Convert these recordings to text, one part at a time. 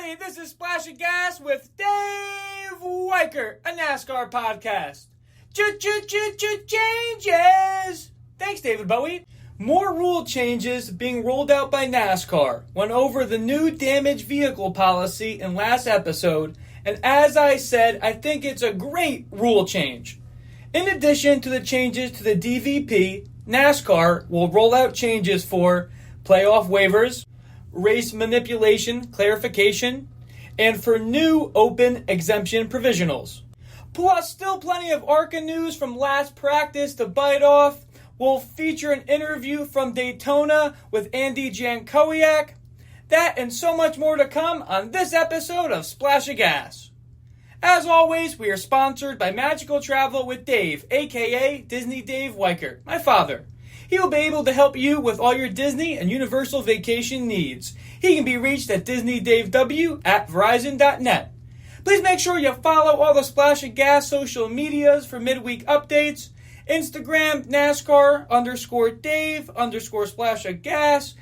everybody. This is Splash of Gas with Dave Weicker, a NASCAR podcast. Changes! Thanks, David Bowie. More rule changes being rolled out by NASCAR. Went over the new damaged vehicle policy in last episode, and as I said, I think it's a great rule change. In addition to the changes to the DVP, NASCAR will roll out changes for playoff waivers, race manipulation clarification, and for new open exemption provisionals. Plus, still plenty of ARCA news from last practice to bite off. We'll feature an interview from Daytona with Andy Jankowiak. That and so much more to come on this episode of Splash of Gas. As always, we are sponsored by Magical Travel with Dave, aka Disney Dave Weicker, my father. He will be able to help you with all your Disney and Universal vacation needs. He can be reached at DisneyDaveW@Verizon.net. Please make sure you follow all the Splash of Gas social medias for midweek updates. Instagram, NASCAR_Dave_Splash of Gas.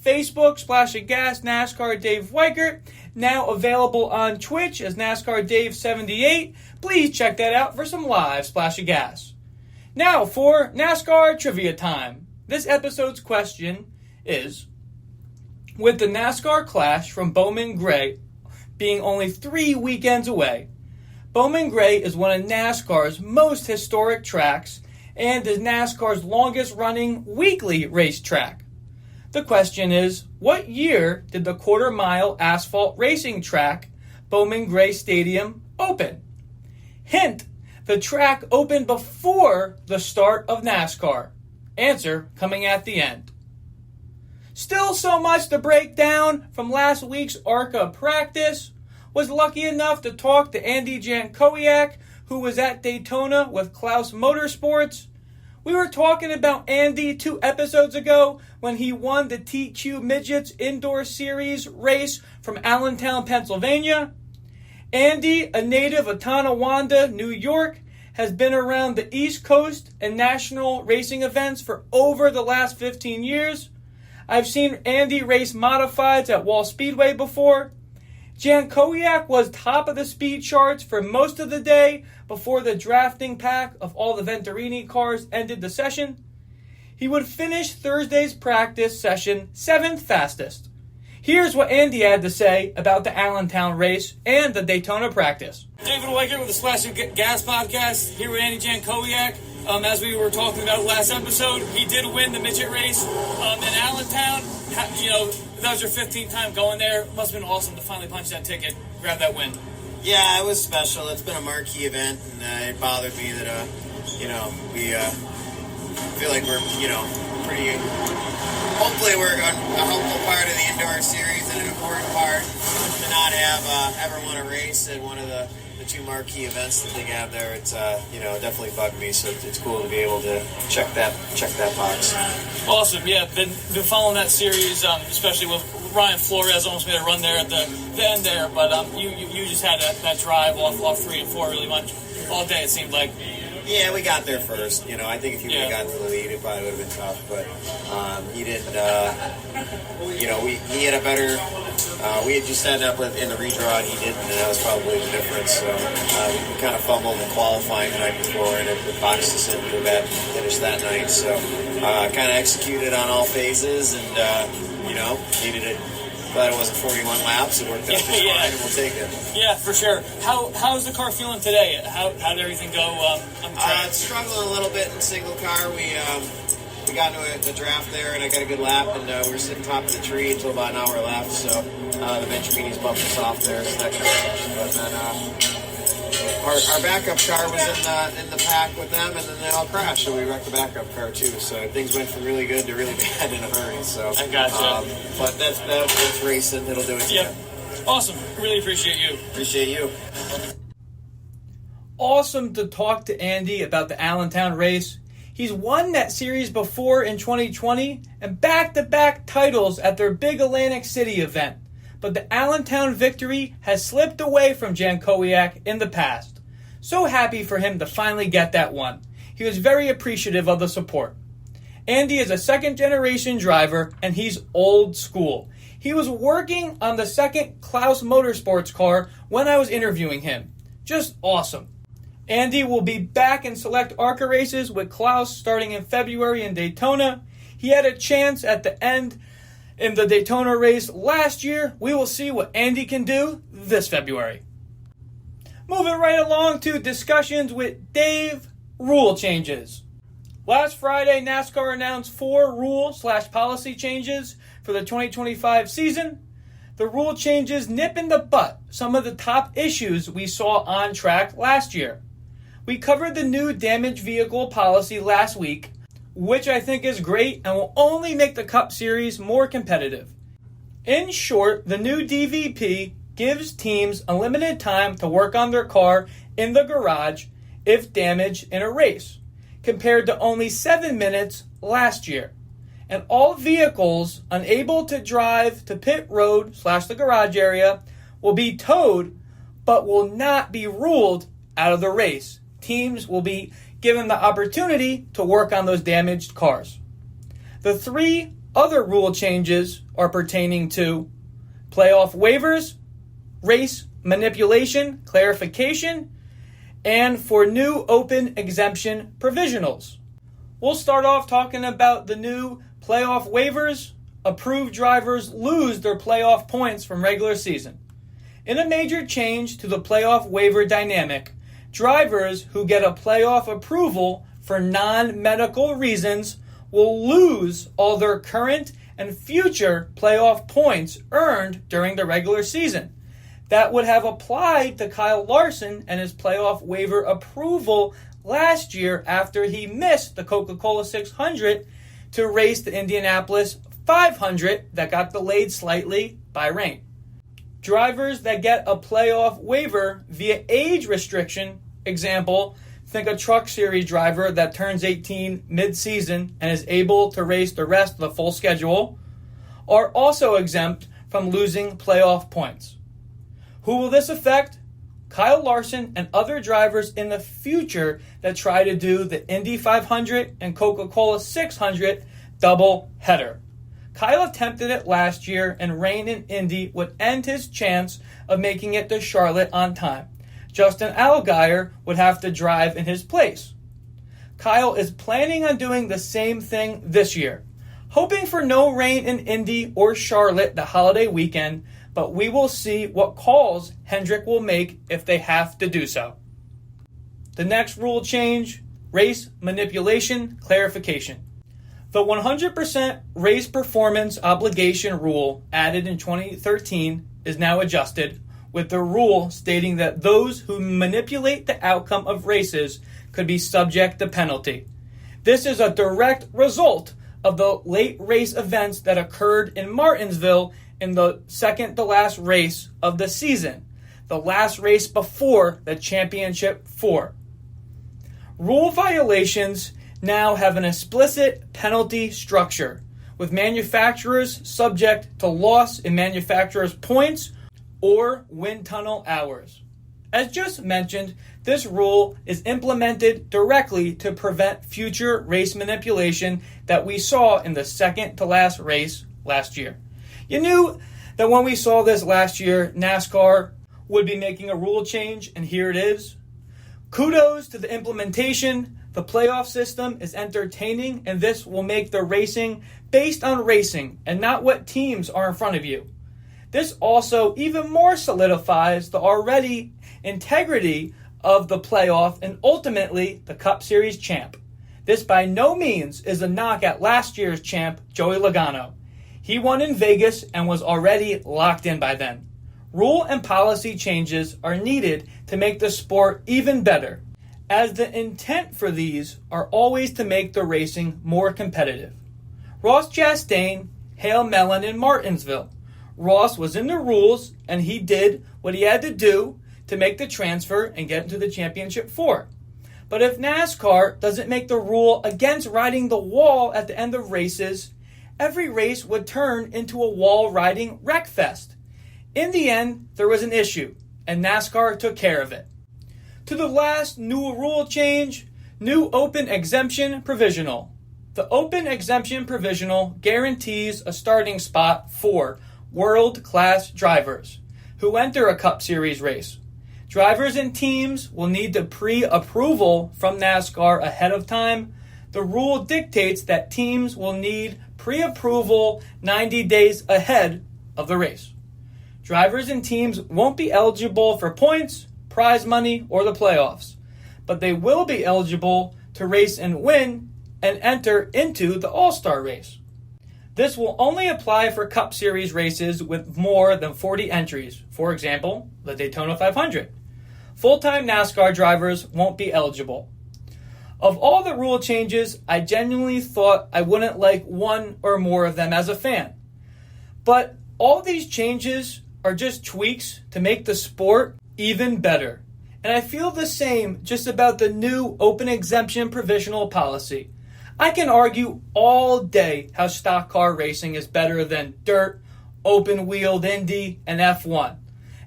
Facebook, Splash of Gas, NASCAR Dave Weicker. Now available on Twitch as NASCAR Dave 78. Please check that out for some live Splash of Gas. Now for NASCAR trivia time. This episode's question is, with the NASCAR Clash from Bowman Gray being only 3 weekends away, Bowman Gray is one of NASCAR's most historic tracks and is NASCAR's longest running weekly racetrack. The question is, what year did the quarter-mile asphalt racing track, Bowman Gray Stadium, open? Hint, the track opened before the start of NASCAR. Answer coming at the end. Still so much to break down from last week's ARCA practice. Was lucky enough to talk to Andy Jankowiak, who was at Daytona with Klaus Motorsports. We were talking about Andy 2 episodes ago when he won the TQ Midget's Indoor Series race from Allentown, Pennsylvania. Andy, a native of Tonawanda, New York, has been around the East Coast and national racing events for over the last 15 years. I've seen Andy race modifieds at Wall Speedway before. Jankowiak was top of the speed charts for most of the day before the drafting pack of all the Venturini cars ended the session. He would finish Thursday's practice session 7th fastest. Here's what Andy had to say about the Allentown race and the Daytona practice. David Weicker with the Splash of Gas podcast, here with Andy Jankowiak. As we were talking about last episode, he did win the midget race in Allentown. That was your 15th time going there. Must have been awesome to finally punch that ticket, grab that win. Yeah, it was special. It's been a marquee event, and it bothered me that, we feel like we're, pretty... Hopefully we're a helpful part of the indoor series and an important part to not have ever won a race at one of the 2 marquee events that they have there. It's definitely bugged me, so it's cool to be able to check that box. Awesome, yeah. Been following that series, especially with Ryan Flores almost made a run there at the end there, but you just had that drive off 3 and 4 really much all day, it seemed like. Yeah, we got there first. I think if he would have gotten to the lead, it probably would have been tough. But he didn't. He had a better. We had just ended up in the redraw, and he didn't, and that was probably the difference. So we kind of fumbled in qualifying the night before, and it boxed us into a bad finish that night. So kind of executed on all phases, and needed it. Glad it wasn't 41 laps. It worked out just fine, and we'll take it. Yeah, for sure. How's the car feeling today? How did everything go on the track? It's struggling a little bit in single car. We got into a draft there, and I got a good lap, and we were sitting top of the tree until about an hour left. So the Venturini's bumped us off there. So that kind of sucks. But then our backup car was in the pack with them, and then they all crashed, so we wrecked the backup car too. So things went from really good to really bad in a hurry. So I gotcha. But that's racing. It'll do it. Yep. Awesome. Really appreciate you. Appreciate you. Awesome to talk to Andy about the Allentown race. He's won that series before in 2020 and back-to-back titles at their big Atlantic City event. But the Allentown victory has slipped away from Jankowiak in the past. So happy for him to finally get that one. He was very appreciative of the support. Andy is a second-generation driver, and he's old school. He was working on the second Klaus Motorsports car when I was interviewing him. Just awesome. Andy will be back in select ARCA races with Klaus starting in February in Daytona. He had a chance at the end in the Daytona race last year. We will see what Andy can do this February. Moving right along to discussions with Dave, rule changes. Last Friday, NASCAR announced 4 rule/policy changes for the 2025 season. The rule changes nip in the butt some of the top issues we saw on track last year. We covered the new damaged vehicle policy last week, which I think is great and will only make the Cup Series more competitive. In short, the new DVP gives teams unlimited time to work on their car in the garage if damaged in a race, compared to only 7 minutes last year. And all vehicles unable to drive to pit road/the garage area will be towed, but will not be ruled out of the race. Teams will be given the opportunity to work on those damaged cars. The 3 other rule changes are pertaining to playoff waivers, race manipulation clarification, and for new open exemption provisionals. We'll start off talking about the new playoff waivers. Approved drivers lose their playoff points from regular season. In a major change to the playoff waiver dynamic, drivers who get a playoff approval for non-medical reasons will lose all their current and future playoff points earned during the regular season. That would have applied to Kyle Larson and his playoff waiver approval last year after he missed the Coca-Cola 600 to race the Indianapolis 500 that got delayed slightly by rain. Drivers that get a playoff waiver via age restriction, example, think a Truck Series driver that turns 18 mid-season and is able to race the rest of the full schedule, are also exempt from losing playoff points. Who will this affect? Kyle Larson and other drivers in the future that try to do the Indy 500 and Coca-Cola 600 double header. Kyle attempted it last year, and rain in Indy would end his chance of making it to Charlotte on time. Justin Allgaier would have to drive in his place. Kyle is planning on doing the same thing this year, hoping for no rain in Indy or Charlotte the holiday weekend, but we will see what calls Hendrick will make if they have to do so. The next rule change, race manipulation clarification. The 100% race performance obligation rule added in 2013 is now adjusted, with the rule stating that those who manipulate the outcome of races could be subject to penalty. This is a direct result of the late race events that occurred in Martinsville in the second to last race of the season, the last race before the championship 4. Rule violations now have an explicit penalty structure, with manufacturers subject to loss in manufacturers' points or wind tunnel hours. As just mentioned, this rule is implemented directly to prevent future race manipulation that we saw in the second to last race last year. You knew that when we saw this last year, NASCAR would be making a rule change, and here it is. Kudos to the implementation. The playoff system is entertaining, and this will make the racing based on racing and not what teams are in front of you. This also even more solidifies the already integrity of the playoff and ultimately the Cup Series champ. This by no means is a knock at last year's champ, Joey Logano. He won in Vegas and was already locked in by then. Rule and policy changes are needed to make the sport even better, as the intent for these are always to make the racing more competitive. Ross Chastain, Hail Melon in Martinsville. Ross was in the rules, and he did what he had to do to make the transfer and get into the championship 4. But if NASCAR doesn't make the rule against riding the wall at the end of races, every race would turn into a wall riding wreck fest. In the end, there was an issue, and NASCAR took care of it. To the last new rule change, new open exemption provisional. The open exemption provisional guarantees a starting spot for world-class drivers who enter a Cup Series race. Drivers and teams will need the pre-approval from NASCAR ahead of time. The rule dictates that teams will need pre-approval 90 days ahead of the race. Drivers and teams won't be eligible for points, prize money, or the playoffs, but they will be eligible to race and win and enter into the All-Star race. This will only apply for Cup Series races with more than 40 entries, for example, the Daytona 500. Full-time NASCAR drivers won't be eligible. Of all the rule changes, I genuinely thought I wouldn't like one or more of them as a fan. But all these changes are just tweaks to make the sport even better. And I feel the same just about the new open exemption provisional policy. I can argue all day how stock car racing is better than dirt, open-wheeled Indy, and F1.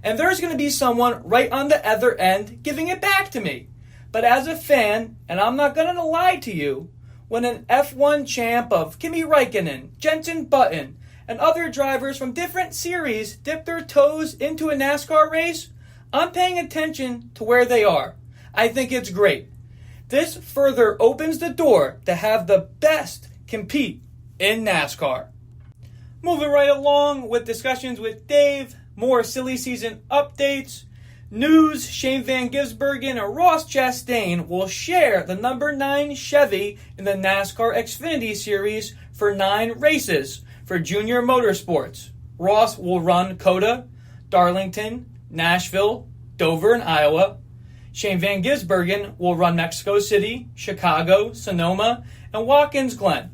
And there's going to be someone right on the other end giving it back to me. But as a fan, and I'm not going to lie to you, when an F1 champ of Kimi Räikkönen, Jenson Button, and other drivers from different series dip their toes into a NASCAR race, I'm paying attention to where they are. I think it's great. This further opens the door to have the best compete in NASCAR. Moving right along with discussions with Dave, more silly season updates, news, Shane Van Gisbergen and Ross Chastain will share the number 9 Chevy in the NASCAR Xfinity Series for 9 races for Junior Motorsports. Ross will run COTA, Darlington, Nashville, Dover, and Iowa. Shane Van Gisbergen will run Mexico City, Chicago, Sonoma, and Watkins Glen.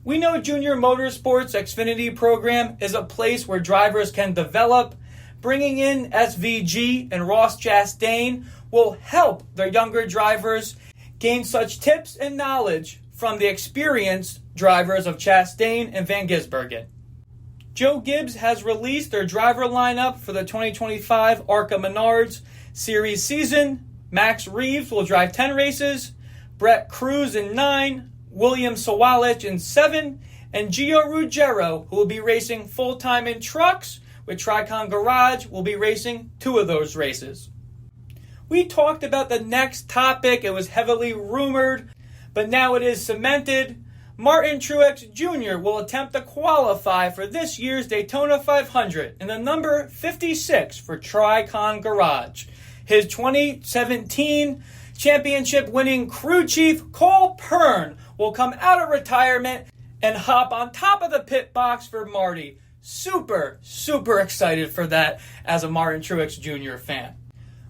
We know Junior Motorsports Xfinity program is a place where drivers can develop. Bringing in SVG and Ross Chastain will help their younger drivers gain such tips and knowledge from the experienced drivers of Chastain and Van Gisbergen. Joe Gibbs has released their driver lineup for the 2025 ARCA Menards Series season. Max Reeves will drive 10 races, Brett Cruz in 9, William Sawalich in 7, and Gio Ruggiero, who will be racing full-time in trucks, with Tricon Garage, will be racing 2 of those races. We talked about the next topic. It was heavily rumored, but now it is cemented. Martin Truex Jr. will attempt to qualify for this year's Daytona 500 in the number 56 for Tricon Garage. His 2017 championship-winning crew chief, Cole Pern, will come out of retirement and hop on top of the pit box for Marty. Super excited for that as a Martin Truex Jr. fan.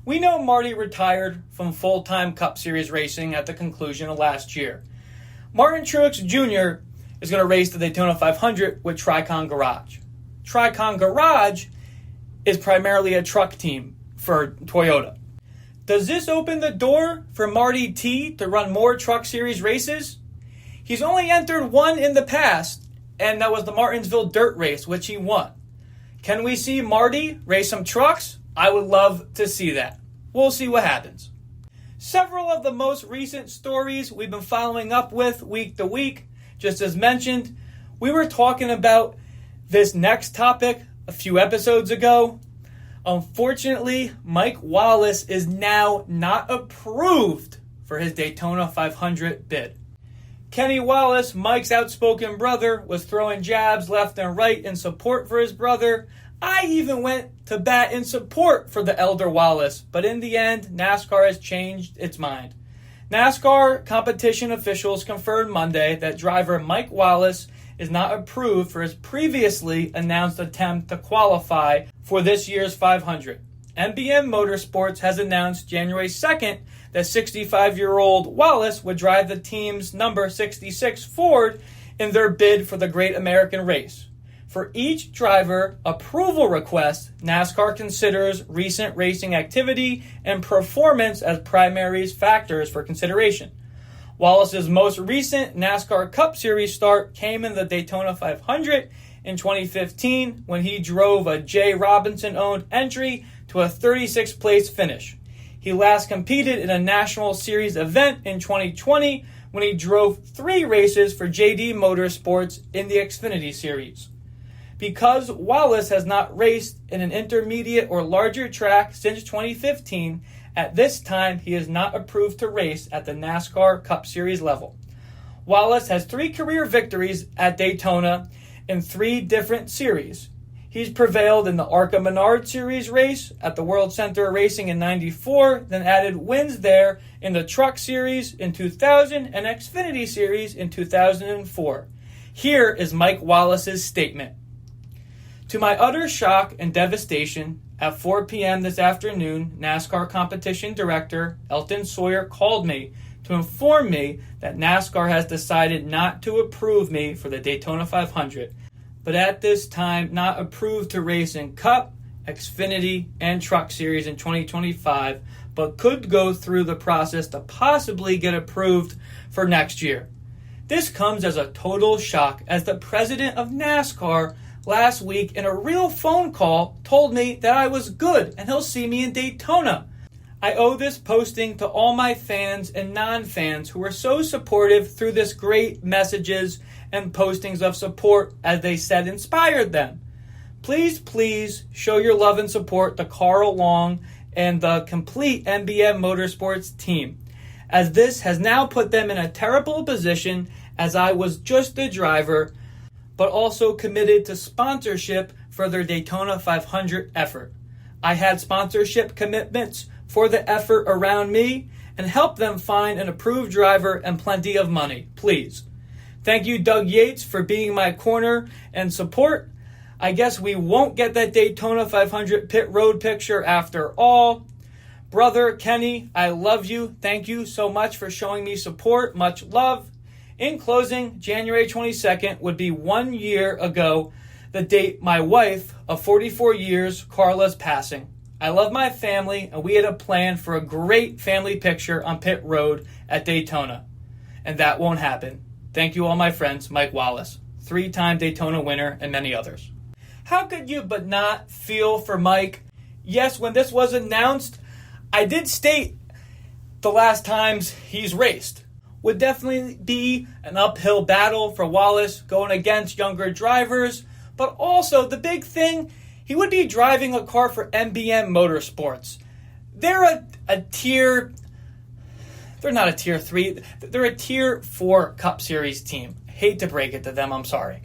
We know Marty retired from full-time Cup Series racing at the conclusion of last year. Martin Truex Jr. is going to race the Daytona 500 with Tricon Garage. Tricon Garage is primarily a truck team for Toyota. Does this open the door for Marty T to run more Truck Series races? He's only entered one in the past, and that was the Martinsville Dirt Race, which he won. Can we see Marty race some trucks? I would love to see that. We'll see what happens. Several of the most recent stories we've been following up with week to week. Just as mentioned, we were talking about this next topic a few episodes ago. Unfortunately, Mike Wallace is now not approved for his Daytona 500 bid. Kenny Wallace, Mike's outspoken brother, was throwing jabs left and right in support for his brother. I even went to bat in support for the elder Wallace, but in the end, NASCAR has changed its mind. NASCAR competition officials confirmed Monday that driver Mike Wallace is not approved for his previously announced attempt to qualify for this year's 500. NBM Motorsports has announced January 2nd that 65-year-old Wallace would drive the team's number 66 Ford in their bid for the Great American Race. For each driver approval request, NASCAR considers recent racing activity and performance as primary factors for consideration. Wallace's most recent NASCAR Cup Series start came in the Daytona 500 in 2015 when he drove a Jay Robinson-owned entry to a 36th place finish. He last competed in a National Series event in 2020 when he drove 3 races for JD Motorsports in the Xfinity Series. Because Wallace has not raced in an intermediate or larger track since 2015, at this time he is not approved to race at the NASCAR Cup Series level. Wallace has 3 career victories at Daytona in 3 different series. He's prevailed in the ARCA Menard Series race at the World Center Racing in '94, then added wins there in the Truck Series in 2000 and Xfinity Series in 2004. Here is Mike Wallace's statement. To my utter shock and devastation, at 4 p.m. this afternoon, NASCAR competition director Elton Sawyer called me to inform me that NASCAR has decided not to approve me for the Daytona 500, but at this time not approved to race in Cup, Xfinity, and Truck Series in 2025, but could go through the process to possibly get approved for next year. This comes as a total shock, as the president of NASCAR last week in a real phone call told me that I was good and he'll see me in Daytona. I owe this posting to all my fans and non-fans who were so supportive through this great messages and postings of support, as they said, inspired them. Please show your love and support to Carl Long and the complete NBM Motorsports team, as this has now put them in a terrible position, as I was just a driver, but also committed to sponsorship for their Daytona 500 effort. I had sponsorship commitments for the effort around me and helped them find an approved driver and plenty of money. Please. Thank you, Doug Yates, for being my corner and support. I guess we won't get that Daytona 500 pit road picture after all. Brother Kenny, I love you. Thank you so much for showing me support. Much love. In closing, January 22nd would be 1 year ago, the date my wife of 44 years, Carla's passing. I love my family, and we had a plan for a great family picture on pit road at Daytona. And that won't happen. Thank you all my friends, Mike Wallace, 3-time Daytona winner, and many others. How could you but not feel for Mike? Yes, when this was announced, I did state the last times he's raced would definitely be an uphill battle for Wallace going against younger drivers, but also the big thing, he would be driving a car for NBM Motorsports. They're a tier... They're not a tier 3. They're a tier 4 Cup Series team. Hate to break it to them, I'm sorry.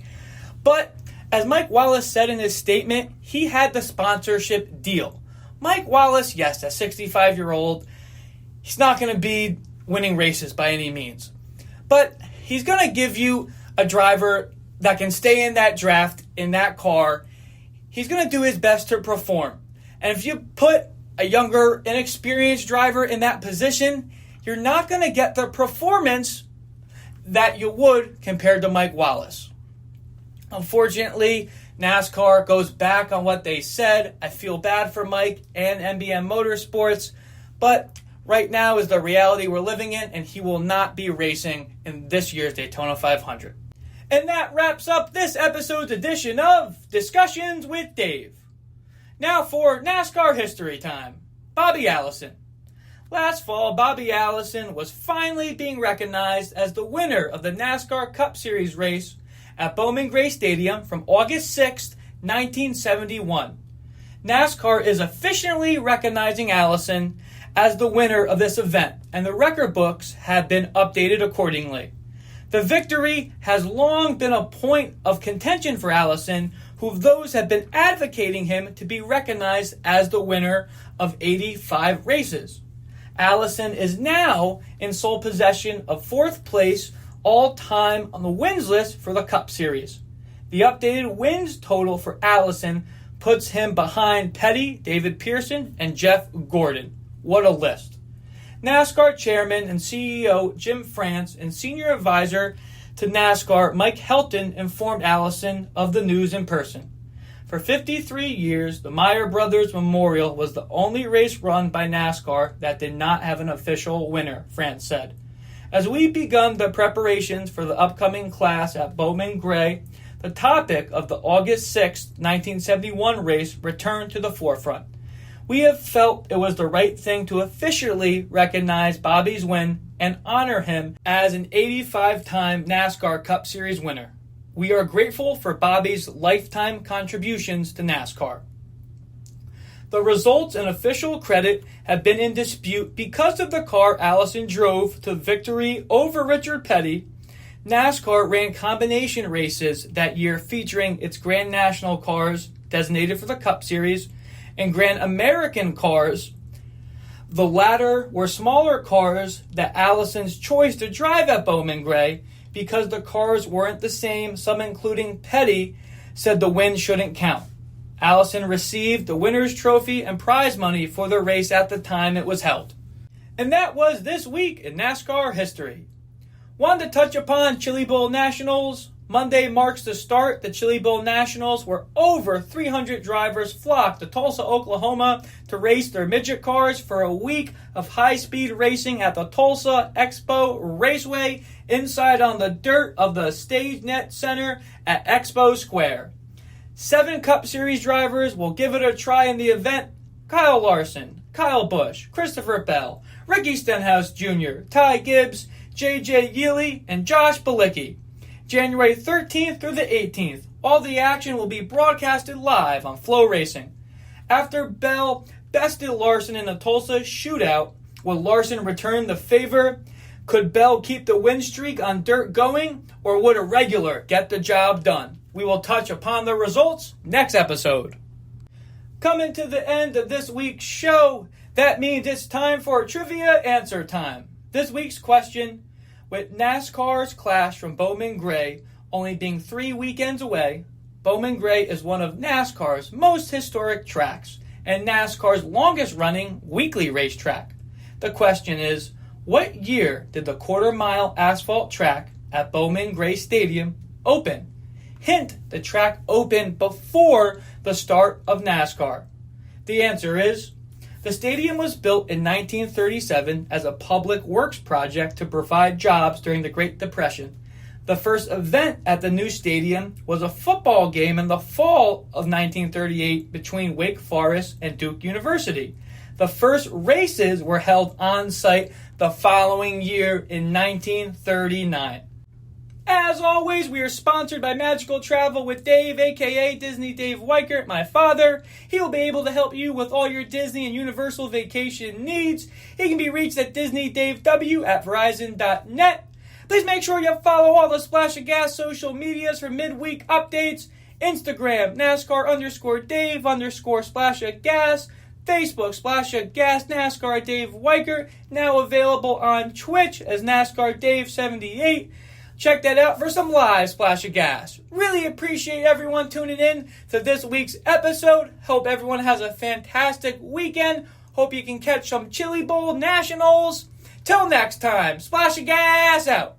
But as Mike Wallace said in his statement, he had the sponsorship deal. Mike Wallace, yes, a 65-year-old, he's not going to be winning races by any means. But he's going to give you a driver that can stay in that draft, in that car. He's going to do his best to perform. And if you put a younger, inexperienced driver in that position, you're not going to get the performance that you would compared to Mike Wallace. Unfortunately, NASCAR goes back on what they said. I feel bad for Mike and NBM Motorsports, but right now is the reality we're living in, and he will not be racing in this year's Daytona 500. And that wraps up this episode's edition of Discussions with Dave. Now for NASCAR history time. Bobby Allison. Last fall, Bobby Allison was finally being recognized as the winner of the NASCAR Cup Series race at Bowman Gray Stadium from August 6, 1971. NASCAR is officially recognizing Allison as the winner of this event, and the record books have been updated accordingly. The victory has long been a point of contention for Allison, who those have been advocating him to be recognized as the winner of 85 races. Allison is now in sole possession of 4th place all-time on the wins list for the Cup Series. The updated wins total for Allison puts him behind Petty, David Pearson, and Jeff Gordon. What a list. NASCAR Chairman and CEO Jim France and Senior Advisor to NASCAR Mike Helton informed Allison of the news in person. For 53 years, the Meyer Brothers Memorial was the only race run by NASCAR that did not have an official winner, France said. As we begun the preparations for the upcoming class at Bowman Gray, the topic of the August 6, 1971 race returned to the forefront. We have felt it was the right thing to officially recognize Bobby's win and honor him as an 85-time NASCAR Cup Series winner. We are grateful for Bobby's lifetime contributions to NASCAR. The results and official credit have been in dispute because of the car Allison drove to victory over Richard Petty. NASCAR ran combination races that year featuring its Grand National cars designated for the Cup Series and Grand American cars. The latter were smaller cars that Allison's choice to drive at Bowman Gray because the cars weren't the same. Some, including Petty, said the win shouldn't count. Allison received the winner's trophy and prize money for the race at the time it was held. And that was this week in NASCAR history. Wanted to touch upon Chili Bowl Nationals. Monday marks the start. The Chili Bowl Nationals, where over 300 drivers flocked to Tulsa, Oklahoma to race their midget cars for a week of high-speed racing at the Tulsa Expo Raceway inside on the dirt of the StageNet Center at Expo Square. 7 Cup Series drivers will give it a try in the event. Kyle Larson, Kyle Busch, Christopher Bell, Ricky Stenhouse Jr., Ty Gibbs, J.J. Yealy, and Josh Bilicki. January 13th through the 18th, all the action will be broadcasted live on Flow Racing. After Bell bested Larson in the Tulsa shootout, will Larson return the favor? Could Bell keep the win streak on dirt going, or would a regular get the job done? We will touch upon the results next episode. Coming to the end of this week's show, that means it's time for trivia answer time. This week's question: with NASCAR's clash from Bowman Gray only being 3 weekends away, Bowman Gray is one of NASCAR's most historic tracks and NASCAR's longest-running weekly racetrack. The question is, what year did the quarter-mile asphalt track at Bowman Gray Stadium open? Hint, the track opened before the start of NASCAR. The answer is, the stadium was built in 1937 as a public works project to provide jobs during the Great Depression. The first event at the new stadium was a football game in the fall of 1938 between Wake Forest and Duke University. The first races were held on site the following year in 1939. As always, we are sponsored by Magical Travel with Dave, a.k.a. Disney Dave Weichert, my father. He will be able to help you with all your Disney and Universal vacation needs. He can be reached at DisneyDaveW@Verizon.net. Please make sure you follow all the Splash of Gas social medias for midweek updates. Instagram, NASCAR_Dave_Splash of Gas. Facebook, Splash of Gas, NASCAR Dave Weichert. Now available on Twitch as NASCAR Dave 78. Check that out for some live Splash of Gas. Really appreciate everyone tuning in to this week's episode. Hope everyone has a fantastic weekend. Hope you can catch some Chili Bowl Nationals. Till next time, Splash of Gas out.